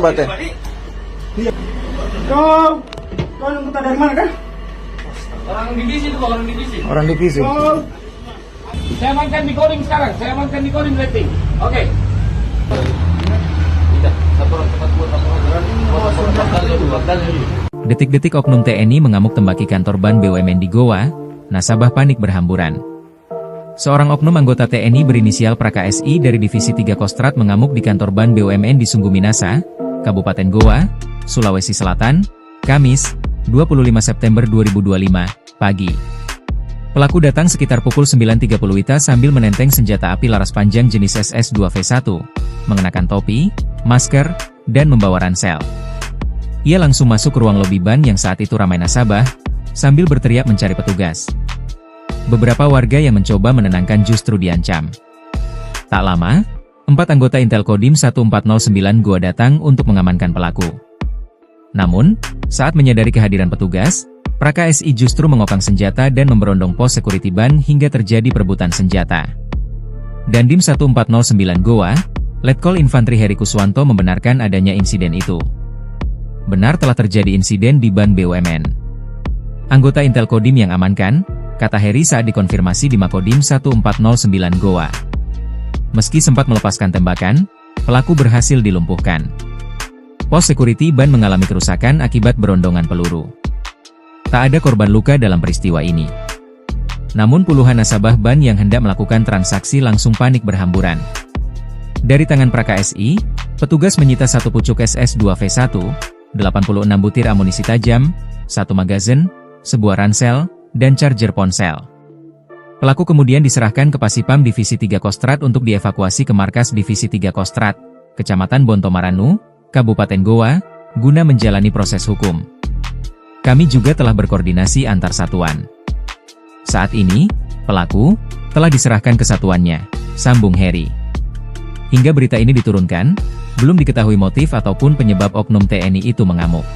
Bate. Iya. Kau nunggu dari mana kan? Orang divisi itu, orang divisi. Orang divisi. Saya amankan di coding sekarang, saya amankan di coding rating. Oke. Tidak, satu orang cepat buat laporan. Detik-detik oknum TNI mengamuk tembaki kantor ban BUMN di Goa, nasabah panik berhamburan. Seorang oknum anggota TNI berinisial Praka SI dari Divisi 3 Kostrad mengamuk di kantor ban BUMN di Sungguh Minasa, Kabupaten Goa, Sulawesi Selatan, Kamis, 25 September 2025, pagi. Pelaku datang sekitar pukul 9.30 WITA sambil menenteng senjata api laras panjang jenis SS2V1, mengenakan topi, masker, dan membawa ransel. Ia langsung masuk ke ruang lobi ban yang saat itu ramai nasabah, sambil berteriak mencari petugas. Beberapa warga yang mencoba menenangkan justru diancam. Tak lama, 4 anggota Intel Kodim 1409 Goa datang untuk mengamankan pelaku. Namun, saat menyadari kehadiran petugas, Praka SI justru mengokang senjata dan memberondong pos security ban hingga terjadi perebutan senjata. Dandim 1409 Goa, Letkol Infantri Heri Kuswanto membenarkan adanya insiden itu. Benar telah terjadi insiden di ban BUMN. Anggota Intel Kodim yang amankan, kata Heri saat dikonfirmasi di Makodim 1409 Goa. Meski sempat melepaskan tembakan, pelaku berhasil dilumpuhkan. Pos security ban mengalami kerusakan akibat berondongan peluru. Tak ada korban luka dalam peristiwa ini. Namun puluhan nasabah ban yang hendak melakukan transaksi langsung panik berhamburan. Dari tangan Praka SI, petugas menyita 1 pucuk SS2V1, 86 butir amunisi tajam, 1 magazin, sebuah ransel, dan charger ponsel. Pelaku kemudian diserahkan ke Pasipam Divisi 3 Kostrad untuk dievakuasi ke markas Divisi 3 Kostrad, Kecamatan Bontomaranu, Kabupaten Goa, guna menjalani proses hukum. Kami juga telah berkoordinasi antar satuan. Saat ini, pelaku telah diserahkan ke satuannya, sambung Heri. Hingga berita ini diturunkan, belum diketahui motif ataupun penyebab oknum TNI itu mengamuk.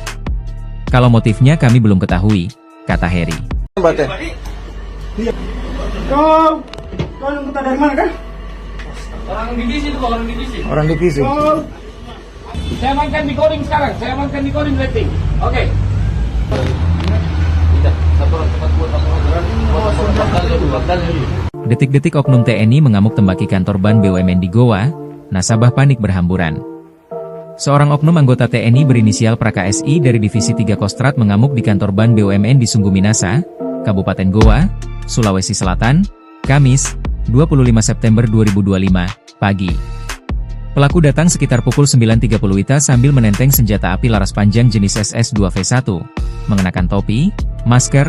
Kalau motifnya kami belum ketahui, kata Heri. Bate. Iya. Kau nunggu dari mana kan? Orang divisi itu, orang divisi. Orang divisi. Saya amankan di coding sekarang, saya amankan di coding rating. Oke. Tidak, satu orang cepat buat laporan. Detik-detik oknum TNI mengamuk tembaki kantor ban BUMN di Goa, nasabah panik berhamburan. Seorang oknum anggota TNI berinisial Praka SI dari Divisi 3 Kostrad mengamuk di kantor ban BUMN di Sungguh Minasa, Kabupaten Goa, Sulawesi Selatan, Kamis, 25 September 2025, pagi. Pelaku datang sekitar pukul 9.30 WITA sambil menenteng senjata api laras panjang jenis SS2V1, mengenakan topi, masker,